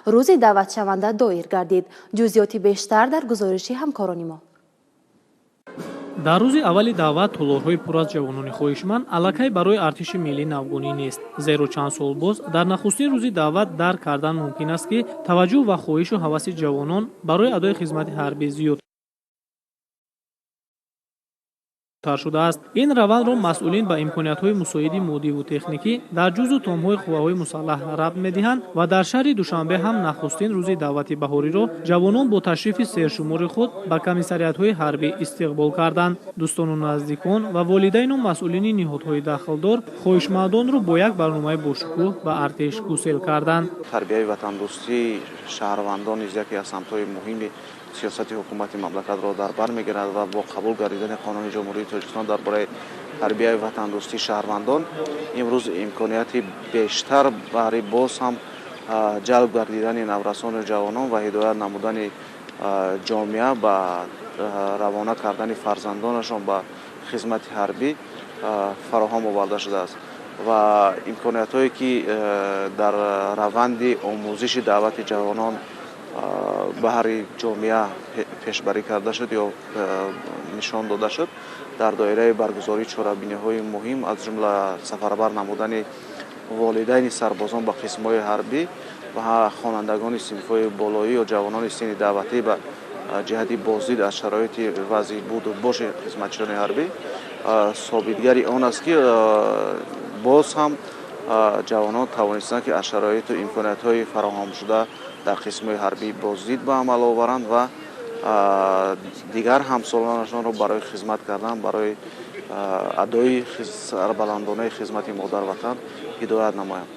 روزی دعوتشونده دایر گردید. جزئیات بیشتر در گزارش همکاران ما. дар рӯзи аввали даъват толорҳои пур аз ҷавонони хоҳишманд аллакай барои артиши миллӣ навгунӣ нест, зеро чанд сол боз дар нахустин рӯзи даъват дарк кардан мумкин аст ки таваҷҷӯҳ ва хоҳишу ҳаваси ҷавонон барои адои хизмати ҳарбӣ зиёд шудааст. ин равандро масъулин ба имкониятҳои мусоиди моддиву техникӣ дар ҷузу томҳои қувваҳои мусаллаҳ рабт медиҳанд ва дар шаҳри Душанбе ҳам нахустин рӯзи даъвати баҳориро ҷавонон бо ташрифи сершумори худ ба комиссариятҳои ҳарбӣ истиқбол карданд. дӯстону наздикон ва волидайну масъулини ниҳодҳои дахлдор хоҳишмандонро бо як барномаи бошукӯҳ ба артиш гусел карданд. тарбияи ватандӯстӣ шаҳрвандон низ яке аз самтҳои муҳими сиёсати ҳукумати мамлакатро дар бар мегирад ва бо қабул гардидани қонуни ҷумҳурии Тоҷикистон дар бораи тарбияи ватандӯстии шаҳрвандон имрӯз имконияти бештар барои боз ҳам ҷалб гардидани наврасону ҷавонон ва ҳидоят намудани ҷомеа ба равона кардани фарзандонашон ба хизмати ҳарбӣ фароҳам оварда шудааст ва имкониятҳое ки дар раванди омӯзиши даъвати ҷавонон баҳри ҷомеа пешбарӣ карда шуд ё нишон дода шуд дар доираи баргузории чорабиниҳои муҳим аз ҷумла сафарбар намудани волидайни сарбозон ба қисмҳои ҳарбӣ ва хонандагони синфҳои болоӣ ё ҷавонони синни даъватӣ ба ҷиҳати боздид аз шароити вазъи буду боши хизматчиёни ҳарбӣ собитгари он аст ки боз ҳам ҷавонон тавонистанд ки аз шароиту имкониятҳои фароҳамшуда дар қисмҳои ҳарбӣ боздид ба амал оваранд ва дигар ҳамсолонашонро барои хизмат кардан барои адои сарбаландонаи хизмати модарватан ҳидоят намоянд.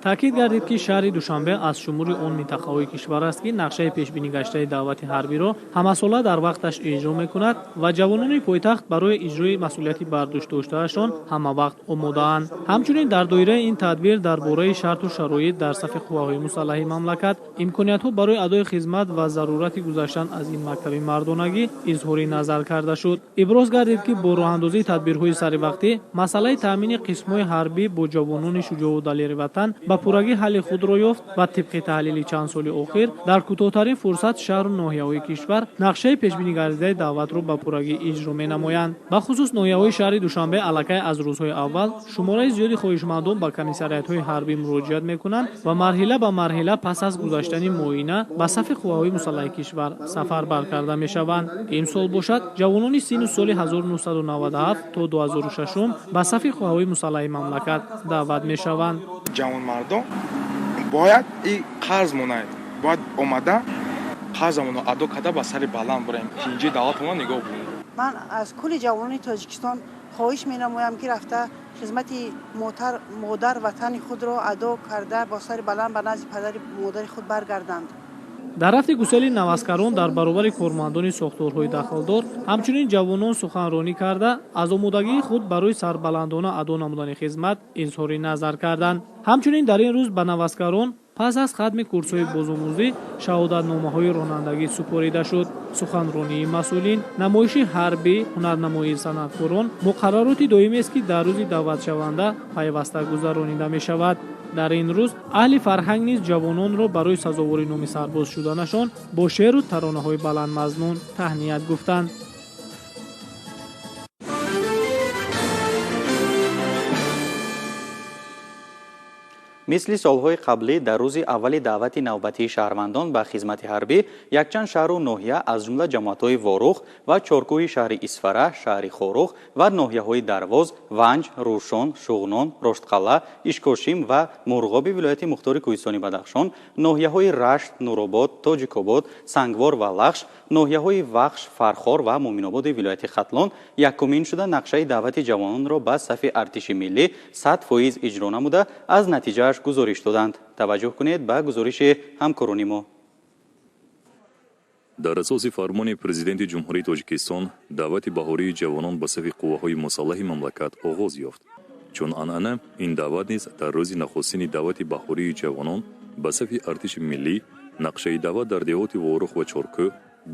таъкид гардид ки шаҳри Душанбе аз шумури он минтақаҳои кишвар аст ки нақшаи пешбинигаштаи даъвати ҳарбиро ҳамасола дар вақташ иҷро мекунад ва ҷавонони пойтахт барои иҷрои масъулияти бардоштаашон ҳамавақт омодаанд. ҳамчунин дар доираи ин тадбир дар бораи шарту шароит дар сафи қувваҳои мусаллаҳи мамлакат имкониятҳо барои адои хизмат ва зарурати гузаштан аз ин мактаби мардонагӣ изҳори назар карда шуд. иброз гардид ки бо роҳандозии тадбирҳои саривақтӣ масъалаи таъмини қисмҳои ҳарбӣ бо ҷавонони шуҷоъу далери ватан ба пуррагӣ ҳалли худро ёфт ва тибқи таҳлили чанд соли охир дар кӯтоҳтарин фурсат шаҳру ноҳияҳои кишвар нақшаи пешбинигардидаи даъватро ба пуррагӣ иҷро менамоянд. бахусус ноҳияҳои шаҳри Душанбе аллакай аз рӯзҳои аввал шумораи зиёди хоҳишмандон ба комиссариятҳои ҳарбӣ муроҷиат мекунанд ва марҳила ба марҳила пас аз гузаштани муоина ба сафи қувваҳои мусаллаҳи кишвар сафарбар карда мешаванд. имсол бошад ҷавонони синну соли 1997 то 2006 ба сафи қувваҳои мусаллаҳи мамлакат даъват мешаванд. ҷавонмардон бояд ин қарз монад бояд омада қарзамонро адо карда ба сари баланд барем пинҷи давлатмон нигоҳ бунем. ман аз кули ҷавонони Тоҷикистон хоҳиш менамоям ки рафта хизмати модар ватани худро адо карда бо сари баланд ба назди падари модари худ баргарданд. дар рафти гусели навазкарон дар баробари кормандони сохторҳои дахлдор ҳамчунин ҷавонон суханронӣ карда аз омодагии худ барои сарбаландона адо намудани хизмат изҳори назар карданд. ҳамчунин дар ин рӯз ба навазкарон пас аз хатми курсҳои бозомӯзӣ шаҳодатномаҳои ронандагӣ супорида шуд. суханронии масъулин, намоиши ҳарбӣ, ҳунарнамоии санъаткорон муқаррароти доимест ки дар рӯзи даъватшаванда пайваста гузаронида мешавад. дар ин рӯз аҳли фарҳанг низ ҷавононро барои сазовори номи сарбоз шуданашон бо шеъру таронаҳои баландмазмун таҳният гуфтанд. мисли солҳои қаблӣ дар рӯзи аввали даъвати навбатии шаҳрвандон ба хизмати ҳарбӣ якчанд шаҳру ноҳия аз ҷумла ҷамоатҳои Ворух ва чоркӯҳи шаҳри Исфара, шаҳри Хорух ва ноҳияҳои Дарвоз, Ванҷ, Рӯшон, Шуғнон, Роштқалъа, Ишкошим ва Мурғоби вилояти Мухтори Кӯҳистони Бадахшон, ноҳияҳои Рашт, Нуробод, Тоҷикобод, Сангвор ва Лахш, ноҳияҳои Вахш, Фархор ва Муъминободи вилояти Хатлон якумин шуда нақшаи даъвати ҷавононро ба сафи артиши миллӣ 100% иҷро намуда аз натиҷааш гузориш доданд. таваҷҷӯҳ кунед ба гузориши ҳамкорони мо. дар асоси фармони президенти ҷумҳурии Тоҷикистон даъвати баҳории ҷавонон ба сафи қувваҳои мусаллаҳи мамлакат оғоз ёфт. чун анъана ин даъват низ дар рӯзи нахустини даъвати баҳории ҷавонон ба сафи артиши миллӣ нақшаи даъват дар деҳоти Ворух ва Чоркӯ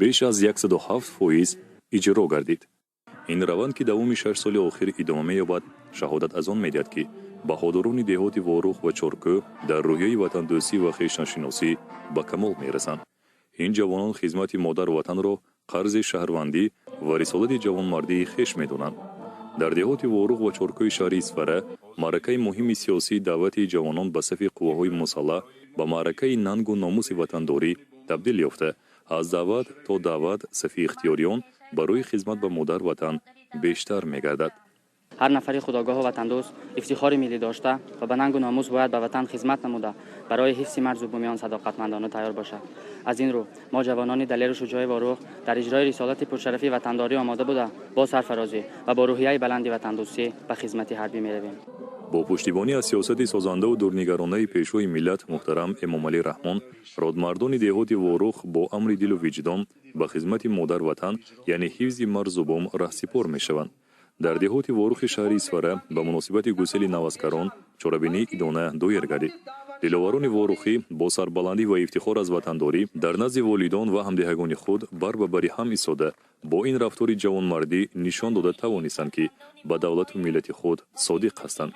беш аз 107% иҷро гардид. ин раванд ки давоми 6 соли охир идома меёбад шаҳодат аз он медиҳад ки بهادران دهات واروخ و چرکو در روحیه وطندوستی و خویشتنشناسی به کمال میرسند. این جوانان خدمت مادر وطن را قرض شهروندی و رسالت جوانمردی خویش میدونند. در دهات واروخ و چرکوی شهر اسفره معرکه مهم سیاسی دعوت جوانان به صف قواهای مسلح به معرکه ننگ و ناموس وطنداری تبدیل یافته. از دعوت تا دعوت صف اختیاریان برای خدمت به مادر وطن بیشتر میگردد. هر نفری خودآگاه و وطندوست افتخار ملی داشته و به ننگ و ناموس باید به وطن خدمت نموده برای حفظ مرز و بومیان صداقتمندانه تیار باشد. از این رو ما جوانان دلیر و شجاع واروخ در اجرای رسالت پرشرفی وطنداری آماده بوده با سرفرازی و با روحیه بلند وطندوستی به خدمت حربی می‌رویم. با پشتیبانی از سیاست سازنده و دورنگرانه پیشوای ملت محترم امام علی رحمان، رادمردان دهات واروخ با امر دل و وجدان به خدمت مادر وطن یعنی حفظ مرز و بوم رهسپار می‌شوند. در دهات واروخ شهر اسفره به مناسبت گسیل نوسکران چورابینی ایدانه دویر گردید. دلواران واروخی با سربلندی و افتخار از وطنداری در نزد والدان و همدهگان خود بر به بری هم ایستاده با این رفتار جوانمردی نشان داده توانستند که به دولت و ملت خود صادق هستند.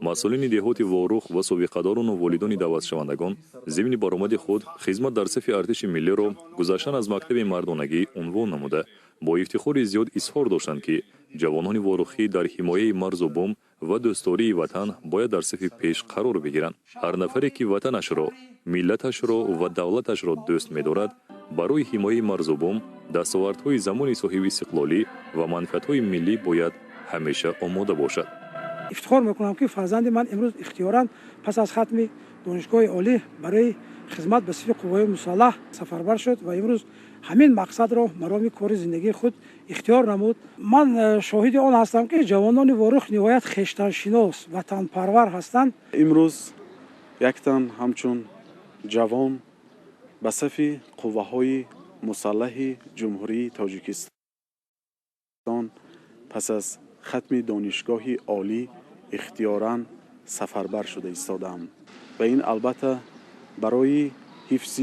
مسئولین دهات واروخ و سابقه‌داران و والدان دعوت شوندگان ضمن برآمد خود خدمت در صف ارتش ملی را گذشتن از مکتب مردانگی عنوان نموده با افتخار زیاد اظهار داشتند که جوانان واروخی در حمایه مرز و بوم و دوستداری وطن باید در صف پیش قرار بگیرند. هر نفری که وطنش را، ملتش را و دولتش را دوست می‌دارد برای حمایه مرز و بوم دستاوردهای زمان صاحب استقلالی و منفعت‌های ملی باید همیشه آماده باشد. افتخار میکنم که فرزند من امروز اختیاراً پس از ختم دانشگاه عالی برای خدمت به صف قوای مسلح سفربر شد و امروز همین مقصد را مرام کار زندگی خود اختیار نمود. من شاهد آن هستم که جوانان واروخ نهایت خویشتنشناس وطن پرور هستند. امروز یک تن همچون جوان به صف قواهای مسلح جمهوری تاجیکستان پس از ختم دانشگاه عالی اختیاراً سفربر شده ایستادم و این البته برای حفظ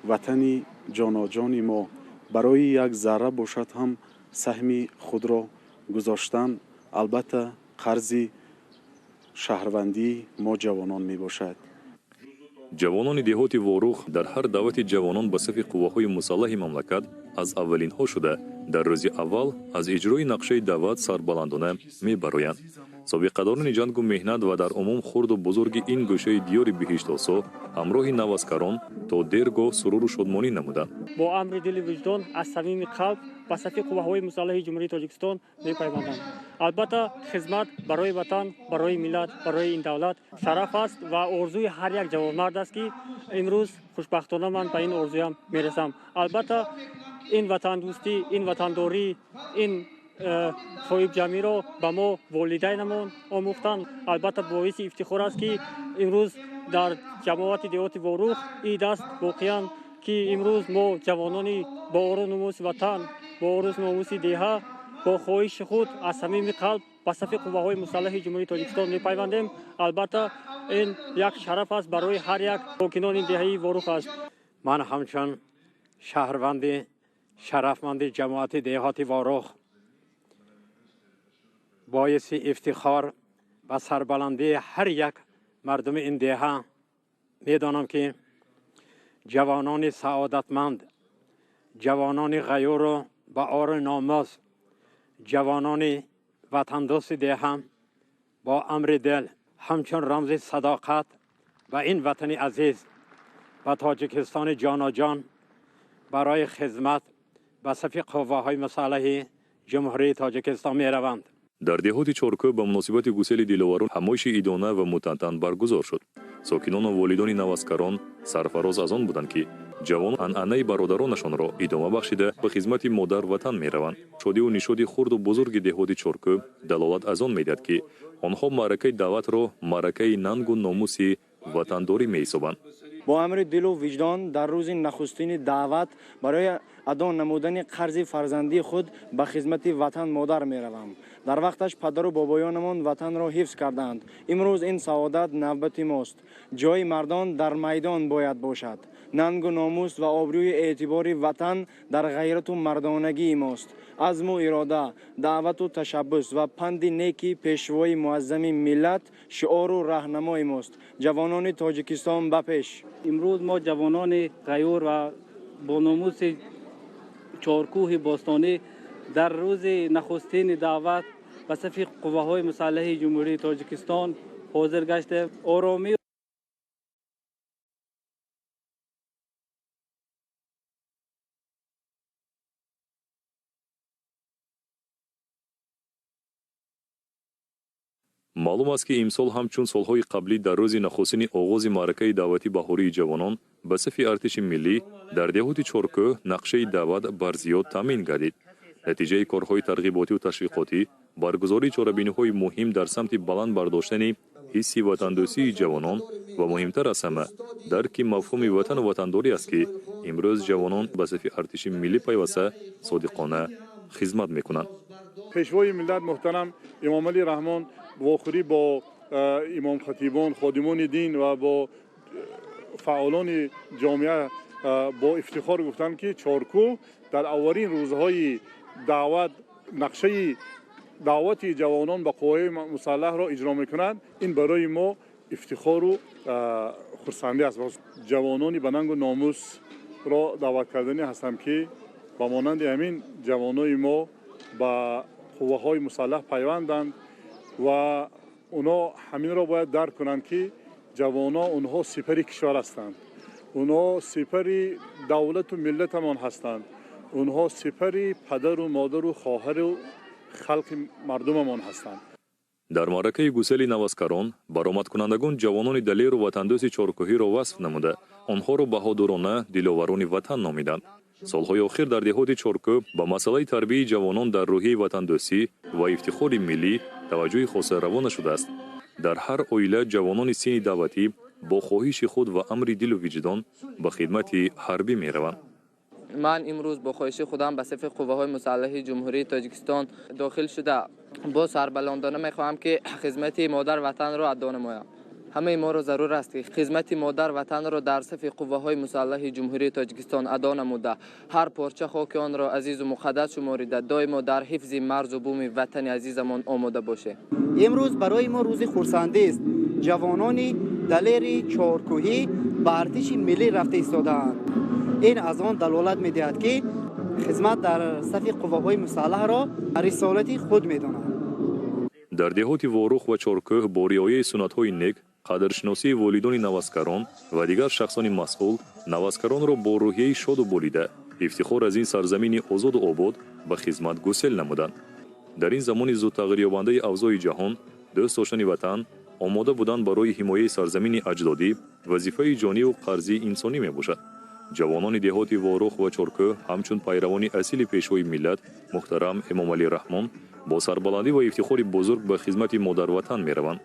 وطن جاناجان ما برای یک ذره باشد هم سهم خود را گذاشتن البته قرض شهروندی ما جوانان می باشد. جوانان دهات واروخ در هر دعوت جوانان به صف قواهای مسلح مملکت از اولین ها شده در روز اول از اجرای نقشه دعوت سربلندانه می برآیند. سابقه‌داران جنگ و مهنت و در عموم خرد و بزرگ این گوشه دیار بهشت آسا همراه نوسکران تا دیرگاه سرور و شادمانی نمودند. با امر دل و وجدان از صمیم قلب به صف قواهای مسلح جمهوری تاجیکستان می‌پیوندم. البته خدمت برای وطن، برای ملت، برای این دولت شرف است و آرزوی هر یک جوانمرد است که امروز خوشبختانه من به این آرزویم میرسم. البته این وطن دوستی، این وطنداری، این صاحب جمعی را به ما والدینمان آموختند. البته باعث افتخار است که امروز در جماعت دهات واروخ این دست واقعا که امروز ما جوانانی با آرزوی ناموس وطن، با آرزوی ناموس دیها، با خواهش خود از صمیم قلب به صف قواهای مسلح جمهوری تاجیکستان می‌پیوندیم. البته این یک شرف است برای هر یک ساکنان این دهه واروخ است. من همچون شهروند شرفمند جماعت دهات واروخ باعث افتخار و سربلندی هر یک مردم این دهه میدانم که جوانان سعادتمند، جوانان غیور و با آر ناموس، جوانان وطندوست دهه با امر دل همچون رمز صداقت و این وطن عزیز و تاجیکستان جاناجان برای خدمت به صف قواهای مسلح جمهوری تاجیکستان می روند. در دهات چرکو به مناسبت گسیل دلواران همایش ایدانه و متنتن برگزار شد. ساکنان و والدان نوسکران سرفراز از آن بودند که جوان عنعنه برادرانشان را ادامه بخشیده به خدمت مادر وطن می روند. شادی و نشادی خرد و بزرگ دهات چرکو دلالت از آن می‌دهد که آنها معرکه دعوت را معرکه ننگ و ناموس وطنداری می‌حسابند. با امر دل و وجدان در روز نخستین دعوت برای ادا نمودن قرض فرزندی خود به خدمت وطن مادر می روم. در وقتش پدر و بابایانمان وطن را حفظ کردند. امروز این سعادت نوبت ماست. جای مردان در میدان باید باشد. ننگ و ناموس و آبروی اعتبار وطن در غیرت و مردانگی ماست. عزم و اراده، دعوت و تشبث و پند نیکی پیشوای معظم ملت شعار و راهنمای ماست. جوانان تاجیکستان بپیش. امروز ما جوانان غیور و با ناموس چارکوه باستانی در روز نخستین دعوت به صف قوه‌های مسلح جمهوری تاجیکستان حاضر گشته. آرامی маълум аст ки имсол ҳамчун солҳои қаблӣ дар рӯзи нахустини оғози маъракаи давлати баҳории ҷавонон ба сафи артиши миллӣ дар деҳоти чоркӯҳ нақшаи даъват барзиёд таъмин гардид. натиҷаи корҳои тарғиботиву ташвиқотӣ баргузории чорабиниҳои муҳим дар самти баланд бардоштани ҳисси ватандӯстии ҷавонон ва муҳимтар аз ҳама дарки мафҳуми ватану ватандорӣ аст ки имрӯз ҷавонон ба сафи артиши миллӣ пайваста содиқона хизмат мекунанд. пешвои миллат муҳтарам имом алӣ раҳмон вохӯрӣ бо имомхатибон, ходимони дин ва бо фаъолони ҷомеа бо ифтихор гуфтанд ки чоркӯ дар аввалин рӯзҳои даъват нақшаи даъвати ҷавонон ба қувваҳои мусаллаҳро иҷро мекунад. Ин барои мо ифтихору хурсандӣ аст. ҷавонони ба нангу номусро даъват карданӣ ҳастам ки ба монанди ҳамин ҷавонои мо ба қувваҳои мусаллаҳ пайванданд ва онҳо ҳаминро бояд дарк кунанд ки ҷавонон онҳо сипари кишвар ҳастанд. онҳо сипари давлату миллатамон ҳастанд. онҳо сипари падару модару хоҳару халқи мардумамон ҳастанд. дар маъракаи гусели наваскарон баромадкунандагон ҷавонони далеру ватандӯсти чоркӯҳиро васф намуда онҳоро баҳодурона диловарони ватан номиданд. солҳои охир дар деҳоти чоркӯ ба масъалаи тарбияи ҷавонон дар рӯҳияи ватандӯстӣ ва ифтихори миллӣ таваҷҷӯҳи хоса равона шудааст. дар ҳар оила ҷавонони синни даъватӣ бо хоҳиши худ ва амри дилу виҷдон ба хидмати ҳарбӣ мераванд. من امروز با خواهش خودم به صف قوه‌های مسلح جمهوری تاجیکستان داخل شده با سربلندانه میخواهم که خدمت مادر وطن را ادا نمایم. همه ما را ضرور است که خدمت مادر وطن را در صف قوه‌های مسلح جمهوری تاجیکستان ادا نموده هر پارچه خاک آن را عزیز و مقدس شماریده دائما در حفظ مرز و بوم وطن عزیزمان آماده باشه. امروز برای ما روز خرسندی است. جوانان دلیر چارکوهی به ارتش ملی رفته ایستاده‌اند. این از آن دلالت می‌دهد که خدمت در صف قوه‌های مسلح را رسالت خود می‌دانند. дар деҳоти ворух ва чоркӯҳ бо риояи суннатҳои нек қадршиносии волидони наваскарон ва дигар шахсони масъул наваскаронро бо рӯҳияи шоду болида ифтихор аз ин сарзамини озоду обод ба хизмат гусел намуданд. дар ин замони зудтағйирёбандаи авзои ҷаҳон дӯст доштани ватан омода будан барои ҳимояи сарзамини аҷдодӣ вазифаи ҷониву қарзии инсонӣ мебошад. ҷавонони деҳоти ворух ва чоркӯҳ ҳамчун пайравони асили пешвои миллат муҳтарам имом алӣ раҳмон бо сарбаландӣ ва ифтихори бузург ба хизмати модарватан мераванд.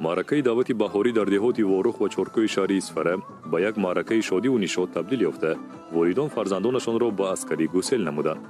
маъракаи давлати баҳорӣ дар деҳоти ворух ва чоркӯҳи шаҳри Исфара ба як маъракаи шодиву нишод табдил ёфта волидон фарзандонашонро ба аскарӣ гусел намуданд.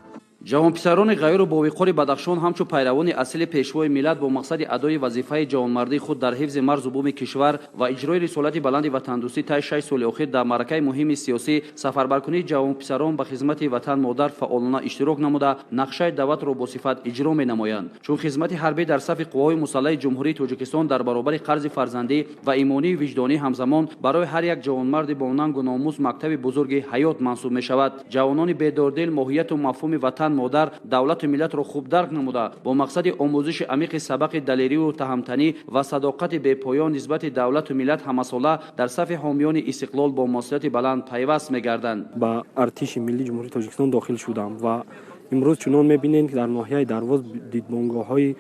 ҷавонписарони ғайру бовиқори Бадахшон ҳамчун пайравони асли пешвои миллат бо мақсади адои вазифаи ҷавонмардии худ дар ҳифзи марзу буми кишвар ва иҷрои рисолати баланди ватандӯстӣ таи 6 соли охир дар маъракаи муҳими сиёсӣ сафарбаркунии ҷавонписарон ба хизмати ватан модар фаъолона иштирок намуда нақшаи даъватро бо сифат иҷро менамоянд. чун хизмати ҳарбӣ дар сафи қувваҳои мусаллаҳи ҷумҳурии тоҷикистон дар баробари қарзи фарзандӣ ва имонии виҷдонӣ ҳамзамон барои ҳар як ҷавонмарди бо нангу номус мактаби бузурги ҳаёт маҳсуб мешавад. ҷавонони бедордил моҳияту мафҳуми ватан модар давлату миллатро хуб дарк намуда бо мақсади омӯзиши амиқи сабақи далерию таҳамтанӣ ва садоқати бепоён нисбати давлату миллат ҳамасола дар сафи ҳомиёни истиқлол бо масъулияти баланд пайваст мегарданд. ба артиши миллии ҷумҳурии тоҷикистон дохил шудам ва имрӯз чунон мебинем ки дар ноҳияи дарвоз дидбонгоҳҳои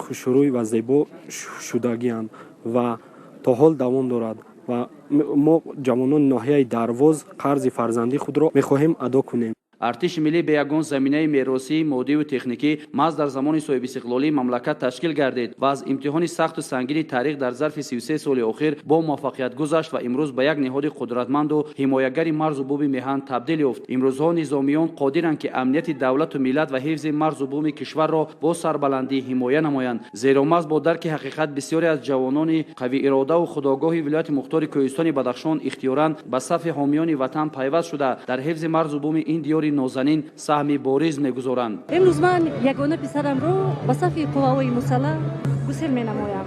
хушрӯй ва зебо шудагианд ва то ҳол давом дорад ва мо ҷавонони ноҳияи дарвоз қарзи фарзандии худро мехоҳем адо кунем. ارتش ملی به یگان زمینه میراثی مادی و تکنیکی محض در زمان صاحب استقلالی مملکت تشکیل گردید و از امتحان سخت و سنگین تاریخ در ظرف 33 سال اخیر با موفقیت گذشت و امروز به یک نهاد قدرتمند و حمایتگر مرز و بوم میهن تبدیل یافت. امروزها نظامیان قادرند که امنیت دولت و ملت و حفظ مرز و بوم کشور را با سربلندی حمایت نمایند، زیرا محض با درک حقیقت بسیاری از جوانان قوی اراده و خودآگاه ولایت مختار کوهستان بدخشان اختیاراً به صف حامیان وطن پیوست شده در حفظ مرز و بوم این دیار نازنین سهم بارز می‌گذارند. امروز من یگانه پسرم را به صف قوای مسلح گسیل می‌نمایم.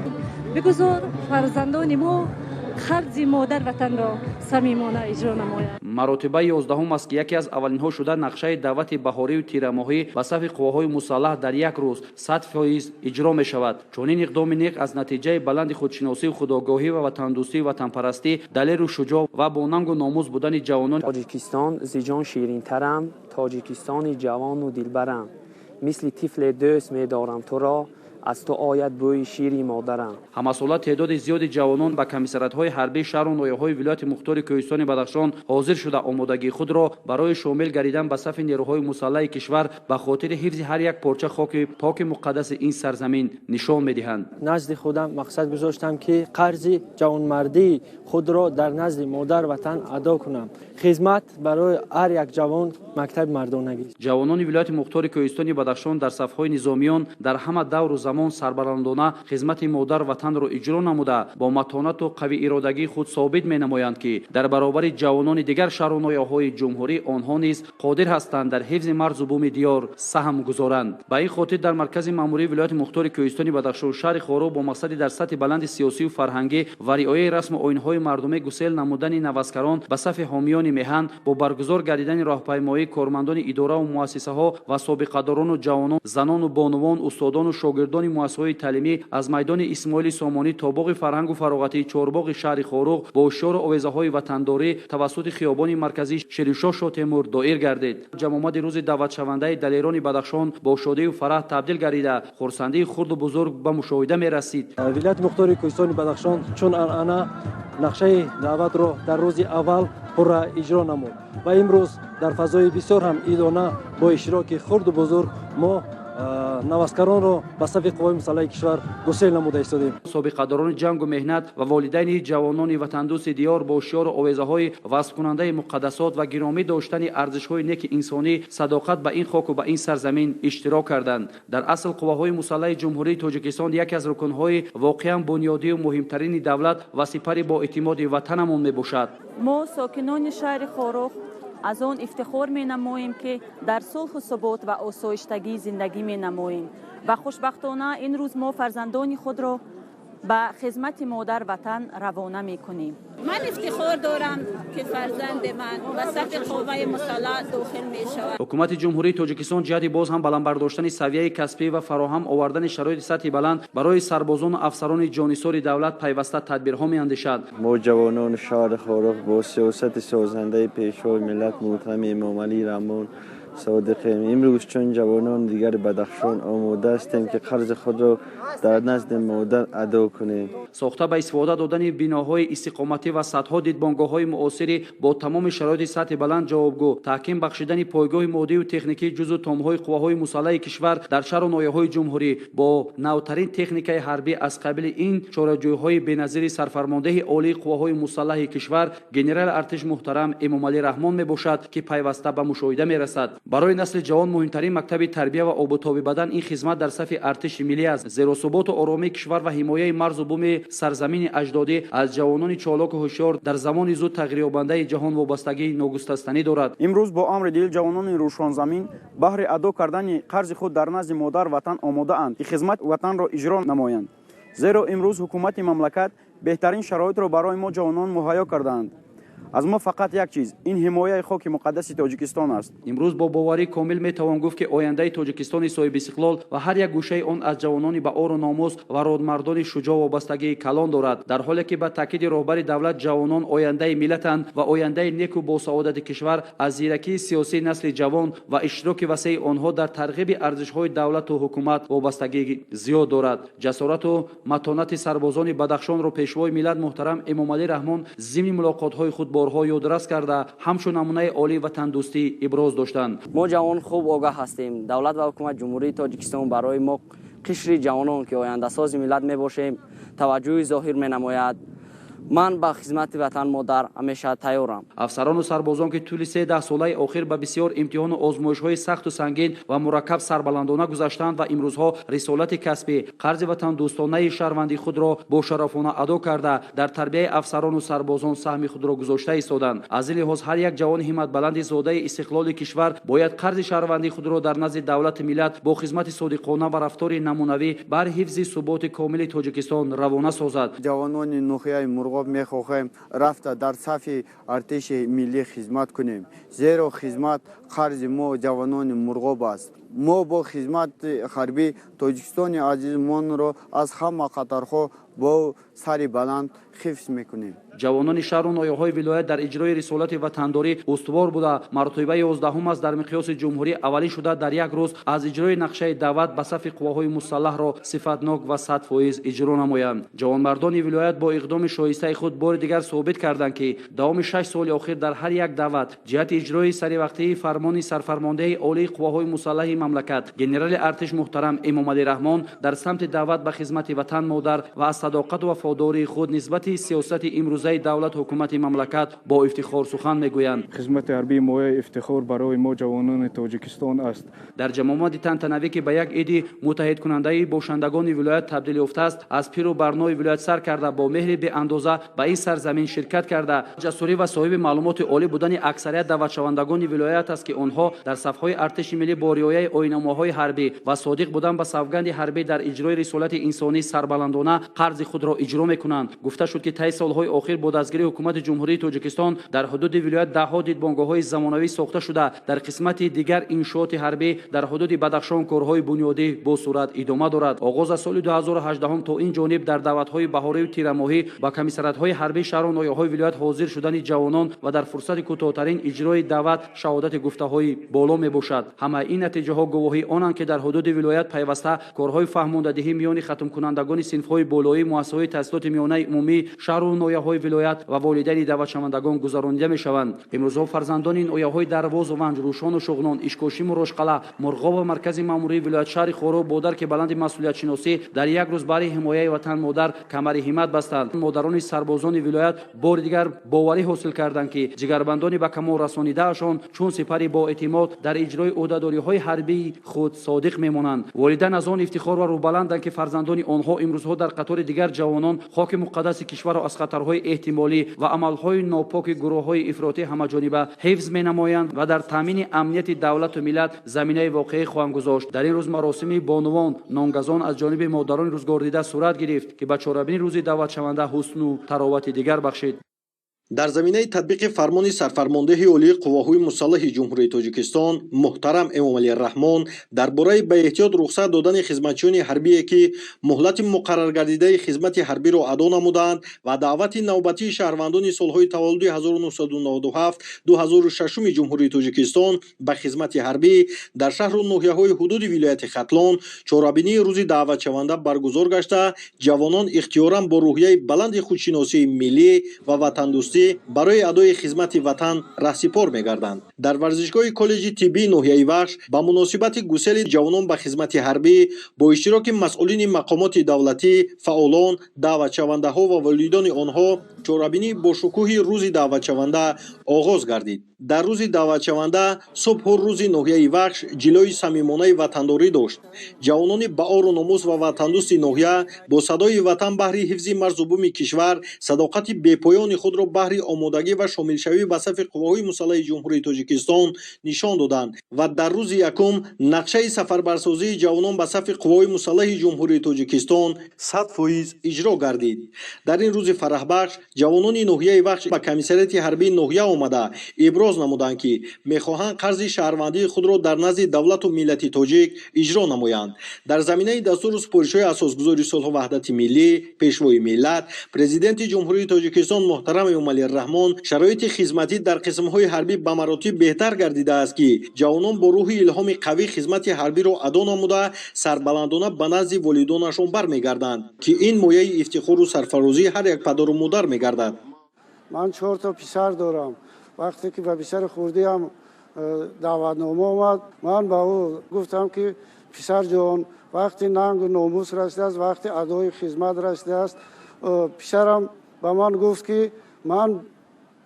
بگذار فرزندان ما خرج مادر وطن را صمیمانه اجرا نمایند. مراتبه 11 است که یکی از اولین ها شده نقشه دعوت بهاری و تیرماهی به صف قواهای مسلح در یک روز 100% اجرا می شود. چون این اقدام نیک از نتیجه بلند خودشناسی و خودآگاهی و وطن دوستی و وطن پرستی دلیر و شجاع و با ننگ و ناموس بودن جوانان تاجیکستان زیجان شیرین ترم، تاجیکستانی جوان و دلبرم، مثل طفل دوست می دارم تو را، از تو آید بوی شیری مادرم. همساله تعداد زیاد جوانان به کمیسریات‌های حربی شهر و ناحیه‌های ولایت مختار کوهستان بدخشان حاضر شده آمادگی خود را برای شامل گردیدن به صف نیروهای مسلح کشور به خاطر حفظ هر یک پارچه خاک پاک مقدس این سرزمین نشان می‌دهند. نزد خودم مقصد گذاشتم که قرض جوانمردی خود را در نزد مادر وطن ادا کنم. خدمت برای هر یک جوان مکتب مردانگی. جوانان ولایت مختار کوهستان بدخشان در صف‌های نظامیان در همه دور و زمان سربلندانه خدمت مادر وطن را اجرا نموده با متانت و قوی ارادگی خود ثابت می‌نمایند که در برابر جوانان دیگر شهر و ناحیه‌های جمهوری آنها نیز قادر هستند در حفظ مرز و بوم دیار سهم گذارند. به این خاطر در مرکز مأموری ولایت مختار کوهستان بدخشان شهر خارو با مقصد در سطح بلند سیاسی و فرهنگی و رعایت رسم و آیین‌های مردمی گسیل نمودن نوسکران به صف حامیان میهن با برگزار گردیدن راهپیمایی کارمندان اداره و مؤسسه‌ها و سابقه‌داران و جوانان، زنان و بانوان، استادان و شاگردان مؤسسه‌های تعلیمی از میدان اسماعیل سامانی تا باغ فرهنگ و فراغتی چهارباغ شهر خاروق با شعار آویزه‌های وطنداری توسط خیابان مرکزی شیرینشاه شاه تیمور دایر گردید. جمع‌آمد روز دعوت شونده دلیران بدخشان با شادی و فرح تبدیل گردیده خرسندی خرد و بزرگ به مشاهده می‌رسید. ولایت مختار کوهستان بدخشان چون انا نقشه دعوت را در روز اول پورا اجرا نمود و امروز در فضای بسیار هم ایدانه با اشتراک خرد و بزرگ ما نوسکران را به صف قوای مسلح کشور گسیل نموده ایستادیم. سابقه‌داران جنگ و مهنت و والدین جوانان وطن دوست دیار با شعار آویزه‌های وصف کننده مقدسات و گرامی داشتن ارزش‌های نیک انسانی صداقت به این خاک و به این سرزمین اشتراک کردند. در اصل قواهای مسلح جمهوری تاجیکستان یکی از رکن‌های واقعاً بنیادی و مهمترین دولت و سپر با اعتماد وطنمان میباشد. ما ساکنان شهر خاروق از آن افتخار می نماییم که در صلح و ثبات و آسایشتگی زندگی می نماییم و خوشبختانه این روز ما فرزندان خود را به خدمت مادر وطن روانه می کنیم. من افتخار دارم که فرزند من به صف قوای مسلح داخل می شود. حکومت جمهوری تاجیکستان جهت باز هم بلند برداشتن سویه کسبی و فراهم آوردن شرایط سطح بلند برای سربازان و افسران جانسار دولت پیوسته تدبیرها می اندیشد. ما جوانان شهر خاروق با سیاست سازنده پیشوای ملت محترم امام علی رحمان صادقیم امروز چون جوانان دیگر بدخشان آماده هستیم که قرض خود را در نزد مادر ادا کنیم. ساخته به استفاده دادن بناهای استقامتی و صدها دیدبانگاه‌های معاصری با تمام شرایط سطح بلند جوابگو، تحکیم بخشیدن پایگاه مادی و تکنیکی جزو تام‌های قواهای مسلح کشور در شهر و ناحیه‌های جمهوری با نوترین تکنیکای حربی از قبل این چاره‌جویی‌های بی‌نظیر سرفرمانده عالی قواهای مسلح کشور گنرال ارتش محترم امام علی رحمان میباشد که پیوسته به مشاهده میرسد. برای نسل جوان مهمترین مکتب تربیت و آب و تاب بدن این خدمت در صف ارتش ملی است. زیر و ثبات و آرامی کشور و حمایت مرز و بوم سرزمین اجدادی از جوانان چالاک و هوشیار در زمان زود تغییر یابنده جهان وابستگی ناگسستنی دارد. امروز با امر دل جوانان روشن زمین بهر ادا کردن قرض خود در نزد مادر وطن آماده اند که خدمت وطن را اجرا نمایند. زیرا امروز حکومت مملکت بهترین شرایط را برای ما جوانان مهیا کردند. از ما فقط یک چیز این حمایت خاک مقدس تاجیکستان است. امروز با باوری کامل میتوان گفت که آینده تاجیکستان صاحب استقلال و هر یک گوشه آن از جوانان با آر و ناموس و رادمردان شجاع وابستگی کلان دارد، در حالی که با تاکید رهبر دولت جوانان آینده ملتند و آینده نیک و با سعادت کشور. از زیرکی سیاسی نسل جوان و اشتراک وسیع آنها در ترغیب ارزش‌های دولت و حکومت وابستگی زیاد دارد. جسارت و متانت سربازان بدخشان را پیشوای ملت محترم امام علی رحمان ضمن ملاقات‌های خود با کارها یادرس کرده همچون نمونه عالی وطندوستی ابراز داشتند. ما جوان خوب آگاه هستیم. دولت و حکومت جمهوری تاجیکستان برای ما قشر جوانان که آینده ساز ملت می باشیم توجه ظاهر می نماید. من با خدمت وطن مادر همیشه تیارم. افسران و سربازان که طول 13 ساله اخیر به بسیار امتحان و آزمایش‌های سخت و سنگین و مرکب سربلندانه گذشتند و امروزها رسالت کسبی قرض وطن دوستانه شهروندی خود را با شرافانه ادا کرده در تربیت افسران و سربازان سهم خود را گذاشته ایستادند. از این لحاظ هر یک جوان همت بلند زاده استقلال کشور باید قرض شهروندی خود را در نزد دولت ملت با خدمت صادقانه و رفتار نمونوی بر حفظ ثبات کامل تاجیکستان روانه سازد. جوانان نوخیای مرغاب میخواهیم رفته در صف ارتش ملی خدمت کنیم، زیرا خدمت قرض ما جوانان مرغاب است. ما با خدمت حربی تاجیکستان عزیزمان را از همه خطرها با سر بلند حفظ میکنیم. جوانان شهر و ناحیه‌های ولایت در اجرای رسالت وطنداری استوار بوده مرتبه 11 است در مقیاس جمهوری اولی شده در یک روز از اجرای نقشه دعوت به صف قواهای مسلح را صفتناک و 100% اجرا نمایند. جوانمردان ولایت با اقدام شایسته خود بار دیگر ثابت کردند که دوام 6 سال اخیر در هر یک دعوت جهت اجرای سریع فرمان سرفرمانده عالی قواهای مسلح مملکت گنرال ارتش محترم امامعلی رحمان در سمت دعوت به خدمت وطن مادر و از صداقت و وفاداری خود نسبت سیاست امروزه دولت حکومت مملکت با افتخار سخن میگویند. خدمت حربی مایه افتخار برای ما جوانان تاجیکستان است. در جمامت تنتنوی که به یک عید متحد کننده باشندگان ولایت تبدیل یافته است از پیر و برنای ولایت سر کرده با مهر به اندازه به این سرزمین شرکت کرده جسوری و صاحب معلومات عالی بودن اکثریت دعوت شوندگان ولایت است که آنها در صفهای ارتش ملی با رعایت آیین‌نامه‌های حربی و صادق بودن به سوگند حربی در اجرای رسالت انسانی سربلندانه قرض خود را اجرا میکنند. گفته شد که طی سالهای اخیر با دستگیری حکومت جمهوری تاجیکستان در حدود ولایت ده‌ها دیدبانگاه‌های زمانوی ساخته شده در قسمت دیگر انشاءات حربی در حدود بدخشان کارهای بنیادی با صورت ادامه دارد. آغاز از سال 2018 تا این جانب در دعوت‌های بهاری و تیرماهی با کمیسریات‌های حربی شهر و ناحیه‌های ولایت حاضر شدن جوانان و در فرصت کوتاه‌ترین اجرای دعوت شهادت گفته‌های بالا میباشد. همه این نتیجه‌ها گواهی آنند که در حدود ولایت پیوسته کارهای فهماندهی میان ختم کنندگان صنف‌های بالایی مؤسسه‌های تحصیلات میانه عمومی شهر و ناحیه‌های ولایت و والدین دعوت شوندگان گذرانیده میشوند. امروزها فرزندان این ناحیه‌های درواز و ونج روشان و شغنان اشکاشی مروشقلا مرغاب و مرکز ماموری ولایت شهر خورو با درک بلند مسئولیت شناسی در یک روز برای حمایت وطن مادر کمر همت بستند. مادران سربازان ولایت بار دیگر باوری حاصل کردند که جگربندان به کمال رسانیدهشان چون سپری با اعتماد در اجرای عهدهداری‌های حربی خود صادق میمانند. والدین از آن افتخار و روبلندند که فرزندان آنها امروزها در قطار دیگر جوانان خاک مقدس کشور را از خطرهای احتمالی و عملهای ناپاک گروه‌های افراطی همه‌جانبه حفظ می‌نمایند و در تامین امنیت دولت و ملت زمینه واقعی خواهند گذاشت. در این روز مراسم بانوان نامگزان از جانب مادران روزگار دیده صورت گرفت که به چاره‌بینی روز دعوت شونده حسن و تراوت دیگر بخشید. در زمینه تطبیق فرمان سرفرمانده عالی قواهای مسلح جمهوری تاجیکستان محترم امامعلی رحمان درباره به احتیاط رخصت دادن خدمتچیان حربی که مهلت مقرر گردیده خدمت حربی را ادا نمودند و دعوت نوبتی شهروندان سالهای تولد 1997 2006 جمهوری تاجیکستان به خدمت حربی در شهر و ناحیه‌های حدود ولایت ختلان چهاربینی روز دعوت شونده برگزار گشته جوانان اختیاراً با روحیه بلند خودشناسی ملی و وطندوستی برای ادای خدمت وطن رهسپار می‌گردند. در ورزشگاه کالج طبی ناحیه وخش با مناسبت گسیل جوانان به خدمت حربی با اشتراک مسئولین مقامات دولتی، فعالان، دعوت شونده‌ها و والدین آنها چهاربینی با شکوه روز دعوت شونده آغاز گردید. در روز دعوت شونده صبح روز ناحیه وخش جلوی صمیمانه وطنداری داشت. جوانان با آر و ناموس و وطندوست ناحیه با صدای وطن بهر حفظ مرز و بوم کشور صداقت بی‌پایان خود را بهر آمادگی و شامل شوی به صف قواهای مسلح جمهوری تاجیکستان نشان دادند و در روز یکم نقشه سفربرسازی جوانان به صف قواهای مسلح جمهوری تاجیکستان 100% اجرا گردید. در این روز فرح بخش جوانان ناحیه وخش به کمیسریات حربی ناحیه آمده ابراز نمودند که میخواهند قرض شهروندی خود را در نزد دولت و ملت تاجیک اجرا نمایند. در زمینه دستور سپارش‌های اساسگذاری صلح و وحدت ملی پیشوای ملت پرزیدنت جمهوری تاجیکستان محترم امامعلی رحمان شرایط خدمتی در قسم‌های حربی به مراتب بهتر گردیده است که جوانان با روح الهام قوی خدمت حربی را ادا نموده سربلندانه به نزد والدینشان برمیگردند که این مایه افتخار و سرفرازی هر یک پدر و مادر میگردد. من 4 تا پسر دارم. وقتی که به پسر خوردی هم دعوتنامه آمد، من به او گفتم که پسر جان وقتی ننگ و ناموس رسیده است، وقتی ادای خدمت رسیده است. پسرم به من گفت که من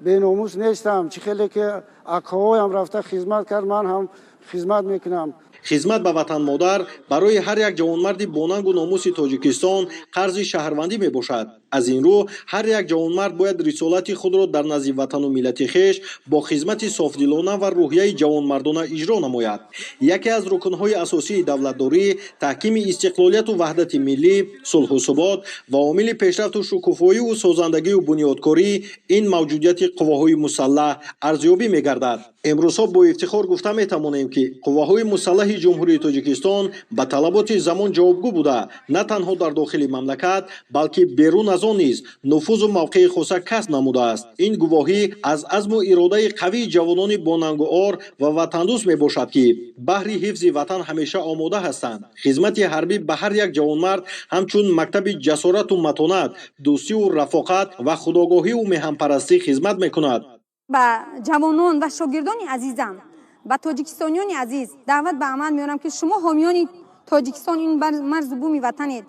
به ناموس نیستم، چه خیلی که اکاهایم رفته خدمت کرد، من هم خدمت میکنم. خدمت به وطن مادر برای هر یک جوانمردی با ننگ و ناموس تاجیکستان قرض شهروندی میباشد. از این رو هر یک جوانمرد باید رسالت خود را در نزد وطن و ملت خویش با خدمت صافدلانه و روحیه جوانمردانه اجرا نماید. یکی از رکنهای اساسی دولتداری تحکیم استقلالیت و وحدت ملی، صلح و ثبات و عامل پیشرفت و شکوفایی و سازندگی و بنیادکاری این موجودیت قواهای مسلح ارزیابی میگردد. امروز با افتخار گفته میتوانیم که قواهای مسلح جمهوری تاجیکستان به طلبات زمان جوابگو بوده، نه تنها در داخل مملکت بلکه بیرون از آن نیز نفوذ و موقع خاصه کسب نموده است. این گواهی از عزم و اراده قوی جوانان با ننگ و عار و وطندوست میباشد که بهر حفظ وطن همیشه آماده هستند. خدمت حربی به هر یک جوانمرد همچون مکتب جسارت و متانت، دوستی و رفاقت و خودآگاهی و میهنپرستی خدمت میکند. با جوانان و شاگردان عزیزم، با تاجیکستانیان عزیز دعوت به عمل میارم که شما حامیان تاجیکستان این مرز بومی وطنید.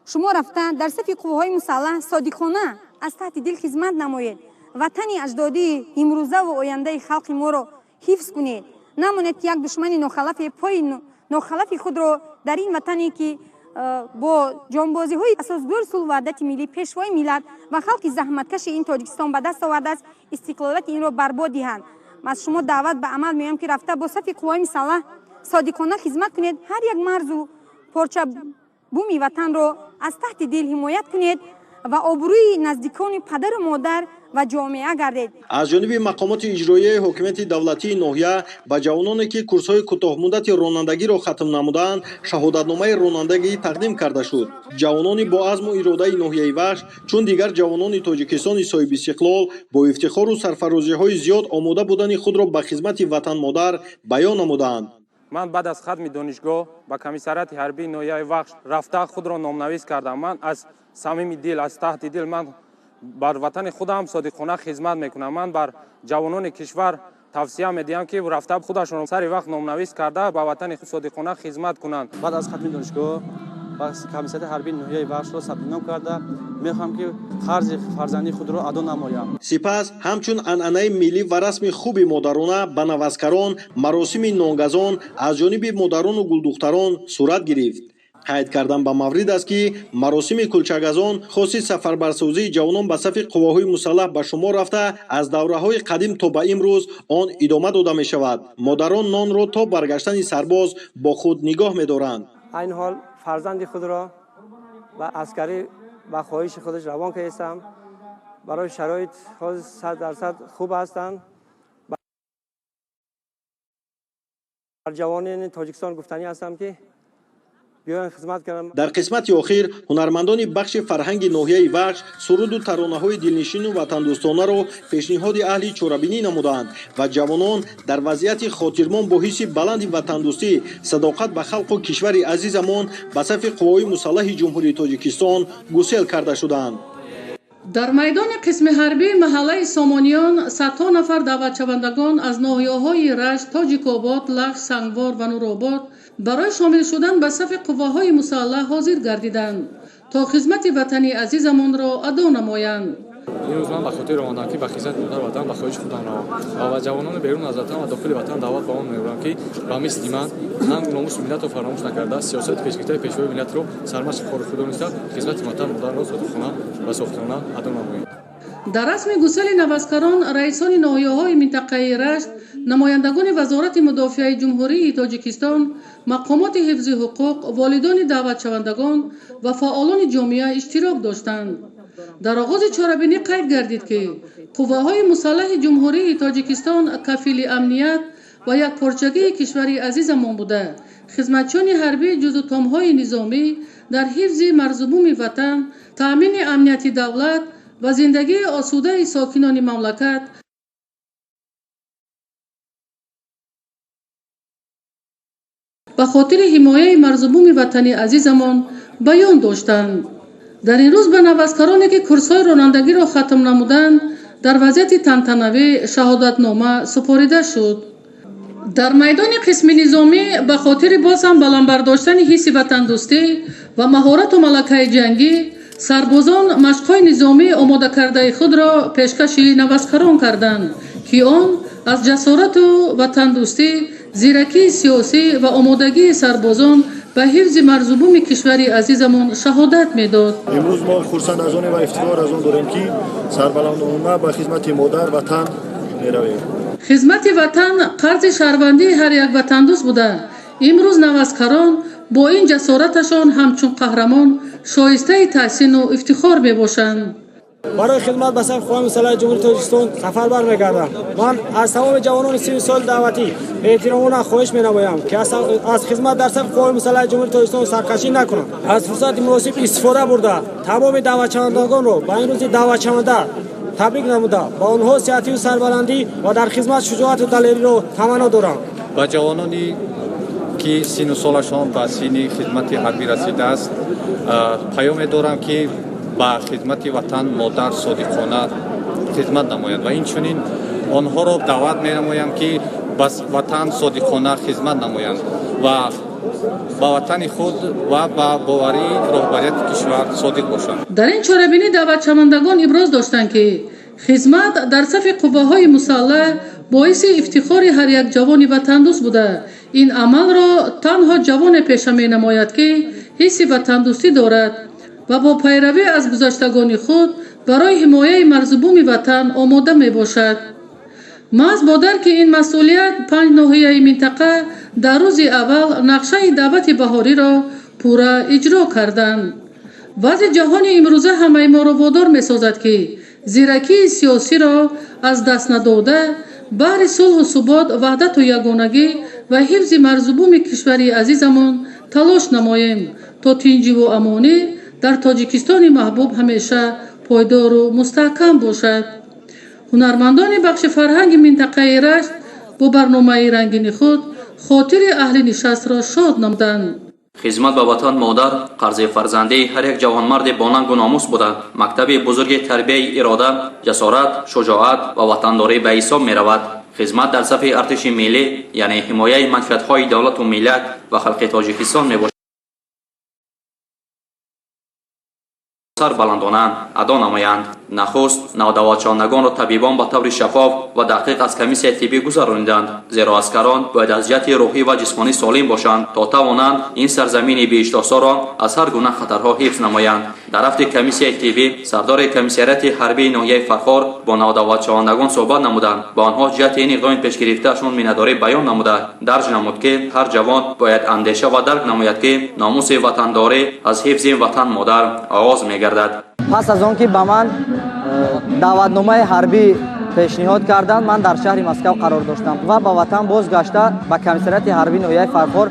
شما رفتن در صف قواهای مسلح صادقانه از تحت دل خدمت نمایید. وطن اجدادی امروزه و آینده خلق ما را حفظ کنید. نمانید که یک دشمن ناخلف پای ناخلف خود را در این وطنی که با جانبازی های اساسگار صلح و وحدت ملی پیشوای ملت و خلق زحمتکش این تاجیکستان به دست آورده است استقلالیت این را برباد دهند. من از شما دعوت به عمل میام که رفته با صف قوای مسلح صادقانه خدمت کنید. هر یک مرز و پارچه بومی وطن را از تحت دل حمایت کنید و آبروی نزدیکان پدر و مادر و جامعه گردید. از جانب مقامات اجرایی حکومت دولتی ناحیه به جوانانی که کورس‌های کوتاه مدت رانندگی را ختم نمودند شهادتنامه رانندگی تقدیم کرده شد. جوانانی با عزم و اراده ناحیه وحش چون دیگر جوانان تاجیکستان صاحب استقلال با افتخار و سرفرازی‌های زیاد آماده بودن خود را به خدمت وطن مادر بیان نمودند. من بعد از ختم دانشگاه با کمیساریات حربی ناحیه وحش رفته خود را نامنویس کردم. من از صمیم دل از تحت دل من بر وطن خودم صادقانه خدمت میکنم. من بر جوانان کشور توصیه میدهم که رفته خودشون سر وقت نامنویس کرده با وطن خود صادقانه خدمت کنند. بعد از ختم دانشگاه با کمیساریات حربی ناحیه وحش را ثبت نام کرده میخوام که قرض فرزندی خود را ادا نمایم. سپس همچون عنعنه ملی و رسم خوب مادرانه به نوزکران مراسم نانگزان از جانب مادران و گلدختران صورت گرفت. قید کردن به مورد است که مراسم کلچگزان خاصی سفربرسازی جوانان به صف قواهای مسلح به شما رفته از دوره‌های قدیم تا به امروز آن ادامه داده می شود. مادران نان را تا برگشتن سرباز با خود نگاه می دارند. این حال فرزند خود را و عسکری و خواهش خودش روان کردم. برای شرایط خود 100% خوب هستند. بر جوانان تاجیکستان گفتنی هستم که در قسمت آخر هنرمندان بخش فرهنگ ناحیه وحش سرود و ترانه‌های دلنشین و وطندوستانه را پیشنهاد اهل چورابینی نمودند و جوانان در وضعیت خاطرمان با حس بلند وطندوستی صداقت به خلق و کشور عزیزمان به صف قوای مسلح جمهوری تاجیکستان گسیل کرده شدند. در میدان قسم حربی محله سامانیان صدها نفر دعوتشوندگان از ناحیه‌های رشت، تاجیک‌آباد، لخش، سنگوار و نورآباد برای شامل شدن به صف قواهای مسلح حاضر گردیدند تا خدمت وطنی عزیزمان را ادا نمایند. امروز من به خاطر رانندگی به خدمت مادر وطن به خواهش خودم و جوانان بیرون از وطن و داخل وطن دعوت به آن می‌برم که با مثل من ننگ و ناموس ملت را فراموش نکرده سیاست پیشگیری پیشوای ملت را سرمشق خود دانسته خدمت وطن مادر را صادقانه و صافانه ادا نمایید. در رسم گسیل نوزکران، رئیسان ناحیه‌های منطقه رشت، نمایندگان وزارت مدافع جمهوری تاجیکستان، مقامات حفظ حقوق، والدان دعوتشوندگان و فعالان جامعه اشتراک داشتند. در آغاز چاره‌بینی قید گردید که قواهای مسلح جمهوری تاجیکستان کفیل امنیت و یک پارچگی کشور عزیزمان بوده، خدمتچیان حربی جزو تام‌های نظامی در حفظ مرزبوم وطن، تأمین امنیت دولت و زندگی آسوده ساکنان مملکت به خاطر حمایت مرزبوم وطنی عزیزمان بیان داشتند. در این روز به نوزکرانی که کورس‌های رانندگی را ختم نمودند дар вазъияти тантанавӣ шаҳодатнома супорида шуд. дар майдони қисми низомӣ ба хотири боз ҳам баландбардоштани ҳисси ватандӯстӣ ва маҳорату малакаи ҷангӣ сарбозон машқҳои низомии омодакардаи худро пешкаши навазкарон карданд ки он аз ҷасорату ватандӯстӣ, зиракии сиёсӣ ва омодагии сарбозон ба ҳифзи марзубуми кишвари азизамон шаҳодат медод. имрӯз мо хурсанд аз он ва ифтихор аз он дорем ки сарбаландона ба хизмати модар ватан меравем. хизмати ватан қарзи шаҳрвандии ҳар як ватандӯст буда имрӯз навазкарон бо ин ҷасораташон ҳамчун қаҳрамон шоистаи таҳсину ифтихор мебошанд. барои хидмат ба сафи қувваҳои мусаллаҳи ҷумҳурии тоҷикистон сафарбар мегардам. ман аз тамоми ҷавонони 30 соли даъватӣ эҳтиромона хоҳиш менамоям ки аз хизмат дар сафи қувваҳои мусаллаҳи ҷумҳурии тоҷикистон саркашӣ накунанд. аз фурсати муносиб истифода бурда тамоми даъватшавандагонро ба ин рӯзи даъватшаванда табрик намуда ба онҳо сиҳатию сарбаландӣ ва дар хизмат шуҷоату далериро таманно дорам. ба ҷавонони ки сину солашон ба сини хизмати ҳарбӣ расидааст паёме дорам ки ба хизмати ватан модар содиқона хизмат намоянд ва инчунин онҳоро даъват менамоям ки ба ватан содиқона хизмат намоянд ва ба ватани худ ва ба боварии роҳбарияти кишвар содиқ бошанд. дар ин чорабинӣ даъватшавандагон иброз доштанд ки хизмат дар сафи қувваҳои мусаллаҳ боиси ифтихори ҳар як ҷавони ватандӯст буда ин амалро танҳо ҷавоне пеша менамояд ки ҳисси ватандӯстӣ дорад ва бо пайравӣ аз гузаштагони худ барои ҳимояи марзубуми ватан омода мебошад. маҳз бо дарки ин масъулият 5 ноҳияи минтақа дар рӯзи аввал нақшаи давлати баҳориро пурра иҷро карданд. вазъи ҷаҳони имрӯза ҳамаи моро водор месозад ки зиракии сиёсиро аз даст надода баҳри сулҳу субот, ваҳдату ягонагӣ ва ҳифзи марзубуми кишвари азизамон талош намоем то тинҷиву амонӣ дар тоҷикистони маҳбуб ҳамеша пойдору мустаҳкам бошад. ҳунармандони бахши фарҳанги минтақаи рашт бо барномаи рангини худ хотири аҳли нишастро шод намуданд. хизмат ба ватан модар қарзи фарзандии ҳар як ҷавонмарди бонангу номус буда мактаби бузурги тарбияи ирода, ҷасорат, шуҷоат ва ватандорӣ ба ҳисоб меравад. хизмат дар сафи артиши миллӣ яъне ҳимояи манфиатҳои давлату миллат ва халқи тоҷикистон мебошад. сар баландонанд, адо намоянд. нахуст навдаватшавандагонро табибон ба таври шаффоф ва дақиқ аз комиссияи тиббӣ гузарониданд, зеро аскарон бояд аз ҷиҳати рӯҳӣ ва ҷисмонӣ солим бошанд то тавонанд ин сарзамини бииштосоро аз ҳар гуна хатарҳо ҳифз намоянд. дар рафти комиссияи тиббӣ сардори комиссарияти ҳарбии ноҳияи Фархор бо навдаватшавандагон суҳбат намуданд, ба онҳо ҷиҳати ин иқдоми пешгирифтаашон миннатдорӣ баён намуда дарҷ намуд ки ҳар ҷавон бояд андеша ва дарк намояд ки номуси ватандорӣ аз ҳифзи ватан модар оғоз мегардад. пас аз он ки ба ман даъватномаи ҳарбӣ пешниҳод карданд, ман дар шаҳри Москав қарор доштам ва ба ватан бозгашта ба комиссарияти ҳарбии ноҳияи Фархор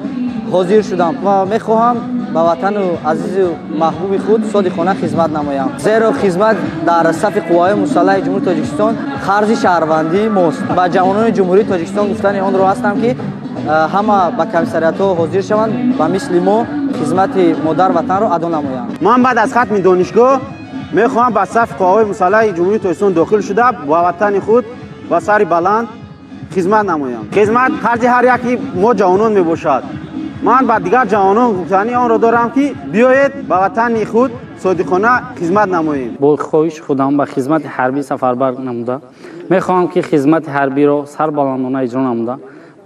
ҳозир шудам ва мехоҳам ба ватану азизу маҳбуби худ содиқона хизмат намоям. зеро хизмат дар сафи қувваҳои мусаллаҳи ҷумҳурии Тоҷикистон қарзи шаҳрвандии мост. ба ҷавонони ҷумҳурии Тоҷикистон гуфтани онро ҳастам ки ҳама ба комиссариятҳо ҳозир шаванд ва мисли мо хизмати модар ватанро адо намоянд. ман баъд аз хатми донишгоҳ мехоҳам ба сафи қувваҳои мусаллаҳи ҷумҳурии Тоҷикистон дохил шуда ба ватани худ ба сари баланд хизмат намоям. хизмат қарзи ҳар яки мо ҷавонон мебошад. ман ба дигар ҷавонон гуфтани онро дорам ки биёед ба ватани худ содиқона хизмат намоем. бо хоҳиши худам ба хизмати ҳарбӣ сафарбар намуда мехоҳам ки хизмати ҳарбиро сарбаландона иҷро намуда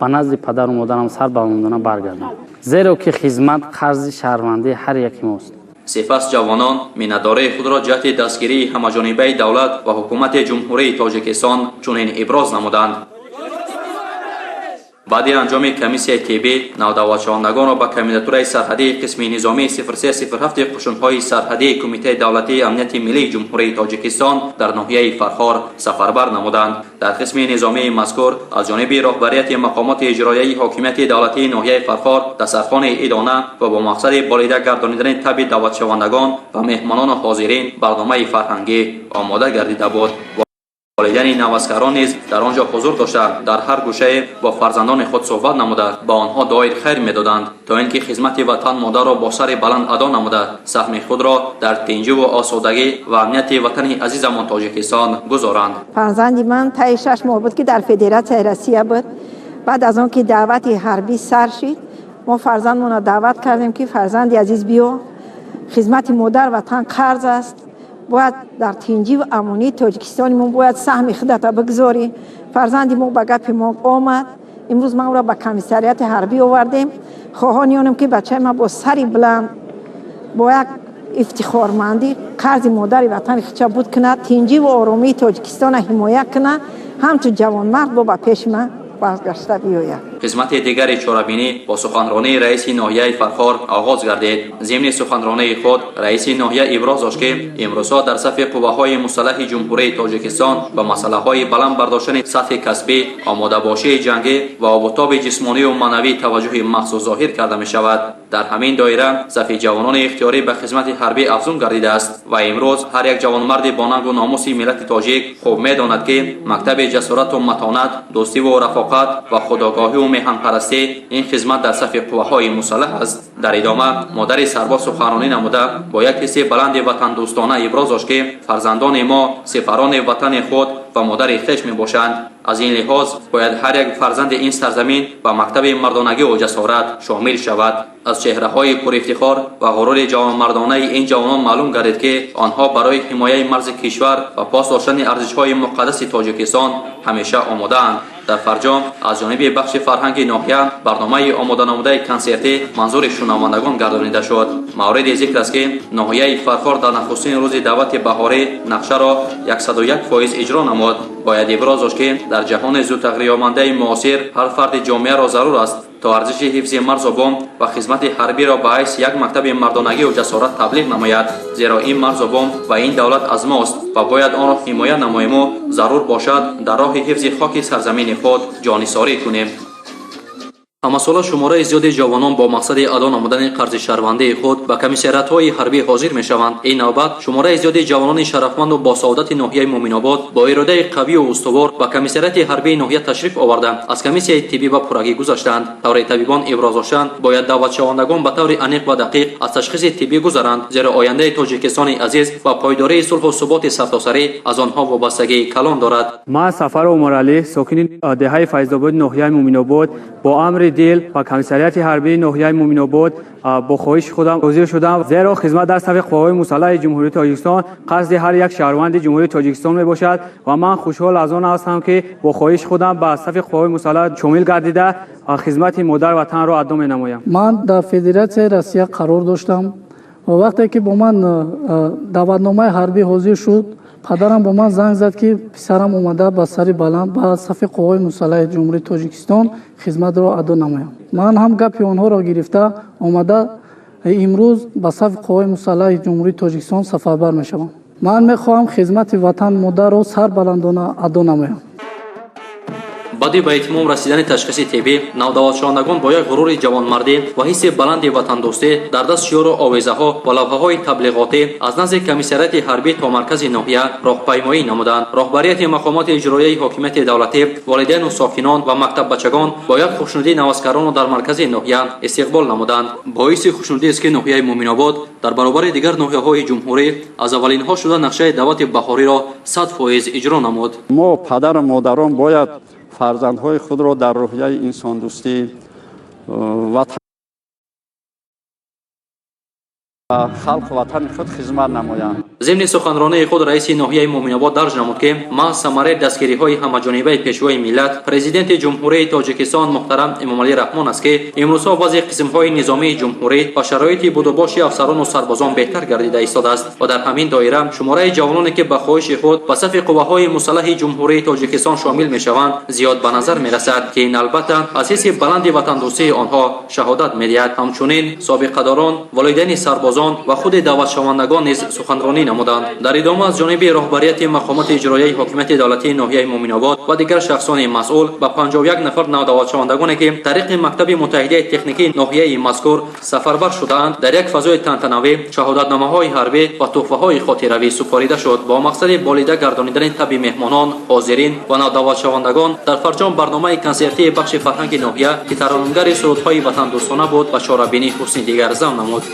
ба назди падару модарам сарбаландона баргардам, зеро ки хизмат қарзи шаҳрвандии ҳар яки мост. сипас ҷавонон миннатдории худро ҷиҳати дастгирии ҳамаҷонибаи давлат ва ҳукумати ҷумҳурии Тоҷикистон чунин иброз намуданд. баъди анҷоми комиссияи тиббӣ навдаватшавандагонро ба кандидатураи сарҳадии қисми низомии 0307 қушунҳои сарҳадии кумитаи давлатии амнияти миллии ҷумҳурии Тоҷикистон дар ноҳияи Фархор сафарбар намуданд. дар қисми низомии мазкур аз ҷониби роҳбарияти мақомоти иҷроияи ҳокимияти давлатии ноҳияи Фархор дастархони идона ва бо мақсади болида гардонидани таби даъватшавандагон ва меҳмонону ҳозирин барномаи фарҳангӣ омода гардида буд. والدین نوازکاران نیز در آنجا حضور داشته در هر گوشه با فرزندان خود صحبت نموده با آنها دعای خیر می‌دادند تا اینکه خدمت وطن مادر را با سر بلند ادا نموده سهم خود را در تنظیم و آسودگی و امنیت وطن عزیزمان تاجیکستان گذارند. فرزند من تا 6 ماه بود که در فدراسیون روسیه بود. بعد از آن که دعوت حربی سر شد ما فرزندمون را دعوت کردیم که فرزند عزیز بیا خدمت مادر وطن قرض است باید در تنظیم و امنی تاجیکستان ما باید سهم خودت بگذاری. فرزند ما به گپ ما آمد. امروز ما را به کمیسریات حربی آوردیم. خواهانیم که بچه ما با سری بلند با یک افتخارمندی قرض مادر وطن خچه بود کنه تنظیم و آرامی تاجیکستان حمایت کنه همچون جوانمرد با پیش ما بازگشته بیاید. قسمت دیگر چاره‌بینی با سخنرانی رئیس ناحیه فرخار آغاز گردید. ضمن سخنرانی خود رئیس ناحیه ابراز داشت که امروزها در صف قوه‌های مسلح جمهوری تاجیکستان با مسئله‌های بلند برداشتن سطح کسبی، آماده باشی جنگی و آبوتاب جسمانی و معنوی توجه مخصوص ظاهر کرده می شود. در همین دایره صف جوانان اختیاری به خدمت حربی افزون گردیده است و امروز هر یک جوانمرد با ننگ و ناموس ملت تاجیک خوب می‌داند که مکتب جسارت و متانت، دوستی و رفاقت و خودآگاهی و میهن پرستی این خدمت در صف قوه‌های مسلح است. در ادامه مادر سرباز سخنرانی نموده با یک حس بلند وطن دوستانه ابراز داشت که فرزندان ما سفران وطن خود و مادر خویش میباشند. از این لحاظ باید هر یک فرزند این سرزمین و مکتب مردانگی و جسارت شامل شود. از چهره‌های پر افتخار و غرور جوانمردانه این جوانان معلوم گردید که آنها برای حمایت مرز کشور و پاس داشتن ارزش‌های مقدس تاجیکستان همیشه آماده‌اند. در فرجام از جانب بخش فرهنگ ناحیه برنامه آماده نموده کنسرتی منظور شنوندگان گردانیده شد. مورد ذکر است که ناحیه فرخار در نخستین روز دعوت بهاری نقشه را 101% اجرا نمود. باید ابراز داشت که در جهان زود تغییر یابنده معاصر هر فرد جامعه را ضرور است تا ارزش حفظ مرز و بام و خدمت حربی را به حیث یک مکتب مردانگی و جسارت تبلیغ نماید، زیرا این مرز و بام و این دولت از ماست و باید آن را حمایت نماییم و ضرور باشد در راه حفظ خاک سرزمین خود جانیساری کنیم. همساله شماره زیادی جوانان با مقصد ادا نمودن قرض شهروندی خود به کمیسریات‌های حربی حاضر می‌شوند. این نوبت شماره زیادی جوانان شرفمند و با سعادت ناحیه مومن‌آباد با اراده قوی و استوار به کمیسریات حربی ناحیه تشریف آوردند. از کمیسیای طبی و پرگی گذشتند. طور طبیبان ابراز داشتند باید دعوت شوندگان به طور عمیق و دقیق از تشخیص طبی گذرند، زیرا آینده تاجیکستان عزیز و پایداری صلح و ثبات سرتاسری از آنها وابستگی کلان دارد. ما سفر عمر علی ساکن دهه فیض‌آباد ناحیه مومن‌آباد با امر دل و کمیسریات حربی ناحیه مومن‌آباد با خواهش خودم حاضر شدم، زیرا خدمت در صف قوه‌های مسلح جمهوری تاجیکستان قصد هر یک شهروند جمهوری تاجیکستان می باشد و من خوشحال از آن هستم که با خواهش خودم به صف قوه‌های مسلح شامل گردیده خدمت مادر وطن را ادا می نمایم. من در فدراسیون روسیه قرار داشتم و وقتی که با من دعوتنامه حربی حاضر شد پدرم با من زنگ زد که پسرم اومده با سر بلند با صف قوای مسلح جمهوری تاجیکستان خدمت را ادا نمایم. من هم گپ آنها را گرفته اومده امروز با صف قوای مسلح جمهوری تاجیکستان سفربر میشوم. من میخواهم خدمت وطن مادر را سر بلندانه ادا نمایم. بعد به اتمام رسیدن تشخیص طبی نودعوت شوندگان با یک غرور جوانمردی و حس بلند وطن دوستی در دست شعار و آویزه‌ها و لوحه‌های تبلیغاتی از نزد کمیسریات حربی تا مرکز ناحیه راهپیمایی نمودند. رهبریت مقامات اجرایی حاکمیت دولتی، والدین و ساکنان و مکتب بچگان با یک خوشنودی نوازکاران را در مرکز ناحیه استقبال نمودند. باعث خوشنودی است که ناحیه مومن‌آباد در برابر دیگر ناحیه‌های جمهوری از اولین‌ها شده نقشه دعوت بهاری را 100% اجرا نمود. ما پدر و مادران باید فرزندهای خود را در روحیه انسان دوستی و خلق وطن خود خدمت نمایند. ضمن سخنرانی خود رئیس ناحیه مومن‌آباد درج نمود که ما ثمره دستگیری‌های همه‌جانبه پیشوای ملت پرزیدنت جمهوری تاجیکستان محترم امامعلی رحمان است که امروزها وضع قسم‌های نظامی جمهوری و شرایط بود و باش افسران و سربازان بهتر گردیده ایستاده است و در همین دایره شماره جوانانی که به خواهش خود به صف قوه‌های مسلح جمهوری تاجیکستان شامل می‌شوند زیاد به نظر می‌رسد که این البته از حس بلند وطن دوستی آنها شهادت می‌دهد. همچنین سابقه‌داران، والدین سربازان тайёрсозон ва худи даъватшавандагон низ суханронӣ намуданд. Дар идома аз ҷониби роҳбарияти мақомоти иҷроияи ҳокимияти давлатии ноҳияи муъминобод ва дигар шахсони масъул ба 51 нафар навдаъватшавандагоне ки тариқи мактаби муттаҳидаи техникии ноҳияи мазкур сафарбар шудаанд, дар як фазои тантанавӣ шаҳодатномаҳои ҳарбӣ ва туҳфаҳои хотиравӣ супорида шуд бо мақсади болида гардонидани таби меҳмонон, ҳозирин ва навдаъватшавандагон дар фарҷом барномаи консертии бахши фарҳанги ноҳия ки таронумгари сурудҳои ватандӯстона буд ва чорабинӣ ҳусни дигар зам намуд.